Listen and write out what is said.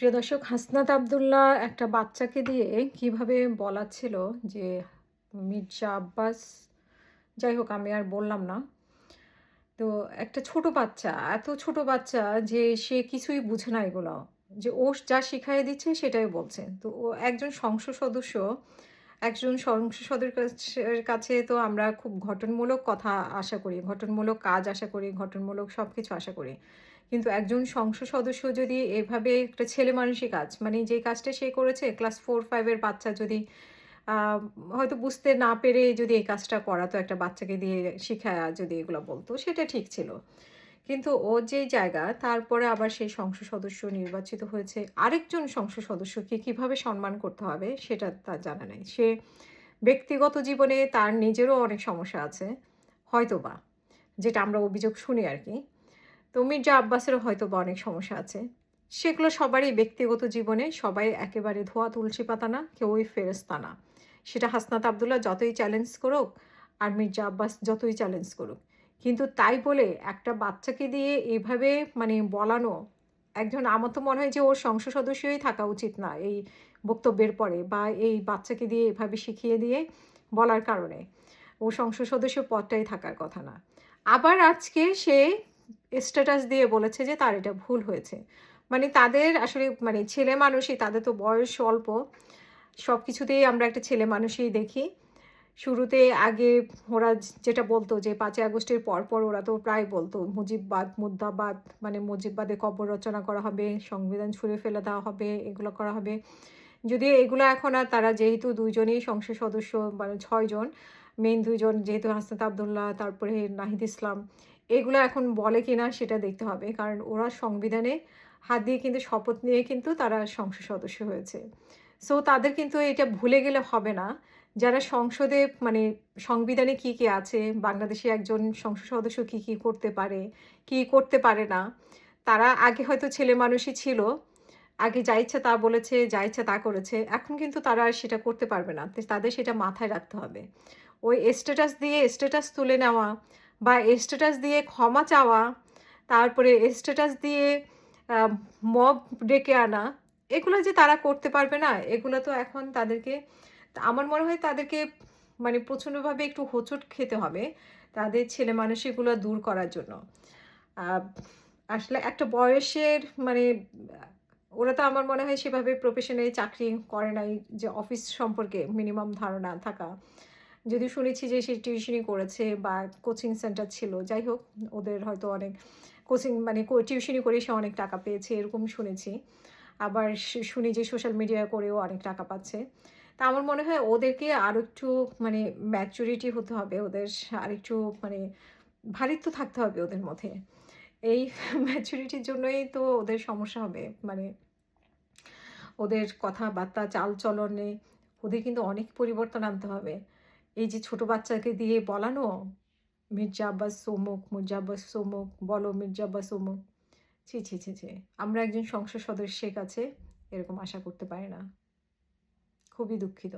প্রিয় দর্শক, হাসনাত আবদুল্লাহ একটা বাচ্চাকে দিয়ে কিভাবে বলাচ্ছিল যে মির্জা আব্বাস, যাই হোক আমি আর বললাম না। তো একটা ছোট বাচ্চা, এত ছোট বাচ্চা যে সে কিছুই বুঝে না এগুলো। যে ও যা শিখাইয়ে দিচ্ছে সেটাই বলছে। তো ও একজন সংসদ সদস্য, একজন সংসদ সদস্যের কাছে তো আমরা খুব গঠনমূলক কথা আশা করি, গঠনমূলক কাজ আশা করি, গঠনমূলক সবকিছু আশা করি। কিন্তু একজন সংসদ সদস্য যদি এভাবে একটা ছেলেমানুষি কাজ, মানে যে কাজটা সে করেছে ক্লাস 4-5 এর বাচ্চা যদি আ হয়তো বুঝতে না পেরে যদি এই কাজটা করাতো, একটা বাচ্চাকে দিয়ে শিখায়া যদি এগুলো বলতো, সেটা ঠিক ছিল। কিন্তু ওর যেই জায়গা, তারপরে আবার সেই সংসদ সদস্য নির্বাচিত হয়েছে। আরেকজন সংসদ সদস্যকে কিভাবে সম্মান করতে হবে সেটা তার জানা নেই। সে ব্যক্তিগত জীবনে তার নিজেরও অনেক সমস্যা আছে, হয়তোবা। যেটা আমরা অভিযোগ শুনি আরকি। তো মির্জা আব্বাসেরও হয়তোবা অনেক সমস্যা আছে। সেগুলো সবারই ব্যক্তিগত জীবনে, সবাই একেবারে ধোয়া তুলসী পাতা না, কেউই ফেরেশতা না। সেটা হাসনাত আবদুল্লাহ যতই চ্যালেঞ্জ করুক, আর মির্জা আব্বাস যতই চ্যালেঞ্জ করুক। কিন্তু তাই বলে একটা বাচ্চাকে দিয়ে এভাবে মানে বলানো, একজন আমার তো মনে হয় যে ওর সংসদ সদস্যই থাকা উচিত না এই বক্তব্যের পরে, বা এই বাচ্চাকে দিয়ে এভাবে শিখিয়ে দিয়ে বলার কারণে। ও সংসদ সদস্য পদটাই থাকার কথা না। আবার আজকে সে স্ট্যাটাস দিয়ে বলেছে যে তার এটা ভুল হয়েছে। মানে তাদের আসলে মানে ছেলে মানুষই, তাদের তো বয়স অল্প। সবকিছুতেই আমরা একটা ছেলে মানুষই দেখি। শুরুতে আগে ওরা যেটা বলতো যে ৫ই আগস্টের পরপর ওরা তো প্রায় বলতো মুজিববাদ, মুর্দাবাদ, মানে মুজিববাদের কব্বর রচনা করা হবে, সংবিধান ছুঁড়ে ফেলে দেওয়া হবে, এগুলো করা হবে। যদিও এগুলো এখন আর তারা, যেহেতু ২ জনই সংসদ সদস্য, মানে ৬ জন, মেইন ২ জন যেহেতু হাসনাত আবদুল্লাহ, তারপরে নাহিদ ইসলাম, এগুলো এখন বলে কিনা সেটা দেখতে হবে। কারণ ওরা সংবিধানে হাত দিয়ে কিন্তু শপথ নিয়ে কিন্তু তারা সংসদ সদস্য হয়েছে। সো তাদের কিন্তু এটা ভুলে গেলে হবে না। যারা সংসদে মানে সংবিধানে কি আছে, বাংলাদেশে একজন সংসদ সদস্য কি করতে পারে, কি করতে পারে না। তারা আগে হয়তো ছেলেমানুষি ছিল। আগে যা ইচ্ছা তা বলেছে, যা ইচ্ছা তা করেছে। এখন কিন্তু তারা আর সেটা করতে পারবে না। তো তাদের সেটা মাথায় রাখতে হবে। ওই স্ট্যাটাস দিয়ে স্ট্যাটাস তুলে নেওয়া, বা স্ট্যাটাস দিয়ে ক্ষমা চাওয়া, তারপরে স্ট্যাটাস দিয়ে আ মব ডেকে আনা, এগুলো যে তারা করতে পারবে না, এগুলো তো এখন তাদেরকে, আমার মনে হয় তাদেরকে মানে প্রচন্ডভাবে একটু হোঁচট খেতে হবে, তাদের ছেলেমানুষিগুলো দূর করার জন্য। আ আসলে একটা বয়সের মানে ওরা তো আমার মনে হয় সেভাবে প্রফেশনালি চাকরি করে নাই যে অফিস সম্পর্কে মিনিমাম ধারণা থাকা। যদিও শুনেছি যে সে টিউশনি করেছে বা কোচিং সেন্টার ছিল। যাই হোক, ওদের হয়তো অনেক কোচিং মানে টিউশনি করে সে অনেক টাকা পেয়েছে এরকম শুনেছি। আবার শুনি যে সোশ্যাল মিডিয়া করেও অনেক টাকা পাচ্ছে। তা আমার মনে হয় ওদেরকে আরো একটু মানে ম্যাচুরিটি হতে হবে। ওদের আরেকটু মানে ভারিত্ব থাকতে হবে ওদের মধ্যে। এই ম্যাচুরিটির জন্যই তো ওদের সমস্যা হবে। মানে ওদের কথাবার্তা, চালচলনে ওদের কিন্তু অনেক পরিবর্তন আনতে হবে। এই যে ছোট বাচ্চাকে দিয়ে বলানো, মির্জা আব্বাস অমুক, মির্জা আব্বাস তমুক, বলো মির্জা আব্বাস অমুক। ছি, ছি, ছি, ছি। আমরা একজন সংসদ সদস্যের কাছে এরকম আশা করতে পারি না। খুবই দুঃখিত।